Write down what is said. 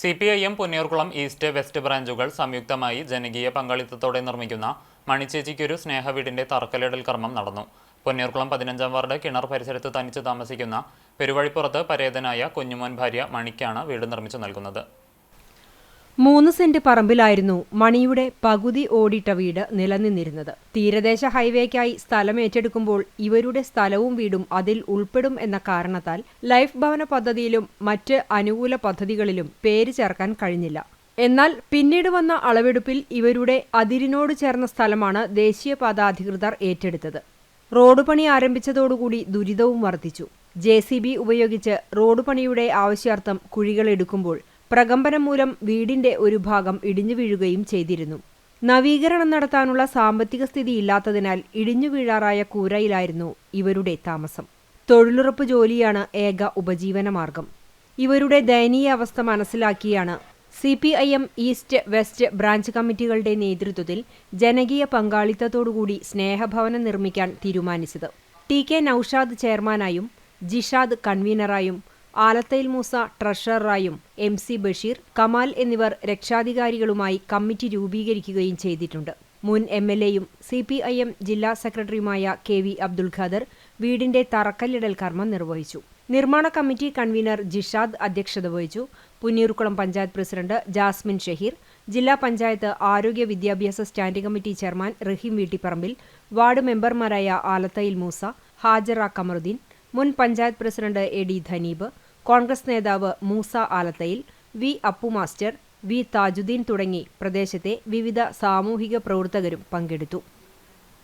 CPIM Punnayurkulam east west ബ്രാഞ്ചുകൾ സംയുക്തമായി ജനകീയ പങ്കാളിത്തത്തോടെ നിർമ്മിക്കുന്ന മണിച്ചേച്ചിക്കൊരു സ്നേഹവീടിന്റെ തറക്കല്ലിടൽ കർമ്മം നടന്നു. പുന്നയൂർകുളം 15-ാം വാർഡ് കിണർ പരിസരത്ത് തനിച്ച് താമസിക്കുന്ന പെരുവഴിപ്പുറത്ത് പരേതനായ കുഞ്ഞുമോൻ ഭാര്യ മണിക്കാണ് വീട് നിർമ്മിച്ചു നൽകുന്നത്. 3 സെന്റ് പറമ്പിലായിരുന്നു മണിയുടെ പകുതി ഓടിട്ട വീട് നിലനിന്നിരുന്നത്. തീരദേശ ഹൈവേക്കായി സ്ഥലം ഏറ്റെടുക്കുമ്പോൾ ഇവരുടെ സ്ഥലവും വീടും അതിൽ ഉൾപ്പെടും എന്ന കാരണത്താൽ ലൈഫ് ഭവന പദ്ധതിയിലും മറ്റ് അനുകൂല പദ്ധതികളിലും പേര് ചേർക്കാൻ കഴിഞ്ഞില്ല. എന്നാൽ പിന്നീട് വന്ന അളവെടുപ്പിൽ ഇവരുടെ അതിരിനോട് ചേർന്ന സ്ഥലമാണ് ദേശീയപാത അധികൃതർ ഏറ്റെടുത്തത്. റോഡ് പണി ആരംഭിച്ചതോടുകൂടി ദുരിതവും വർദ്ധിച്ചു. JCB ഉപയോഗിച്ച് റോഡ് പണിയുടെ ആവശ്യാർത്ഥം കുഴികളെടുക്കുമ്പോൾ പ്രകമ്പനം മൂലം വീടിന്റെ ഒരു ഭാഗം ഇടിഞ്ഞു വീഴുകയും ചെയ്തിരുന്നു. നവീകരണം നടത്താനുള്ള സാമ്പത്തിക സ്ഥിതി ഇല്ലാത്തതിനാൽ ഇടിഞ്ഞു വീഴാറായ കൂരയിലായിരുന്നു ഇവരുടെ താമസം. തൊഴിലുറപ്പ് ജോലിയാണ് ഏക ഉപജീവനമാർഗം. ഇവരുടെ ദയനീയ അവസ്ഥ മനസ്സിലാക്കിയാണ് CPIM ഈസ്റ്റ് വെസ്റ്റ് ബ്രാഞ്ച് കമ്മിറ്റികളുടെ നേതൃത്വത്തിൽ ജനകീയ പങ്കാളിത്തത്തോടുകൂടി സ്നേഹഭവനം നിർമ്മിക്കാൻ തീരുമാനിച്ചത്. TK നൌഷാദ് ചെയർമാനായും ജിഷാദ് കൺവീനറായും ആലത്തയിൽ മൂസ ട്രഷററായും MC ബഷീർ, കമാൽ എന്നിവർ രക്ഷാധികാരികളുമായി കമ്മിറ്റി രൂപീകരിക്കുകയും ചെയ്തിട്ടുണ്ട്. മുൻ MLAയും CPIM ജില്ലാ സെക്രട്ടറിയുമായ KV അബ്ദുൽ ഖാദർ വീടിന്റെ തറക്കല്ലിടൽ കർമ്മം നിർവഹിച്ചു. നിർമ്മാണ കമ്മിറ്റി കൺവീനർ ജിഷാദ് അധ്യക്ഷത വഹിച്ചു. പുന്നയൂർകുളം പഞ്ചായത്ത് പ്രസിഡന്റ് ജാസ്മിൻ ഷഹീർ, ജില്ലാ പഞ്ചായത്ത് ആരോഗ്യ വിദ്യാഭ്യാസ standing committee chairman Rahim Veettipparambil, ward മെമ്പർമാരായ ആലത്തയിൽ മൂസ, ഹാജറ കമറുദ്ദീൻ, മുൻ പഞ്ചായത്ത് പ്രസിഡന്റ് AD ധനീബ്, കോൺഗ്രസ് നേതാവ് Moosa Alathayil, V Appu master, V Thajudheen തുടങ്ങി പ്രദേശത്തെ വിവിധ സാമൂഹിക പ്രവർത്തകരും പങ്കെടുത്തു.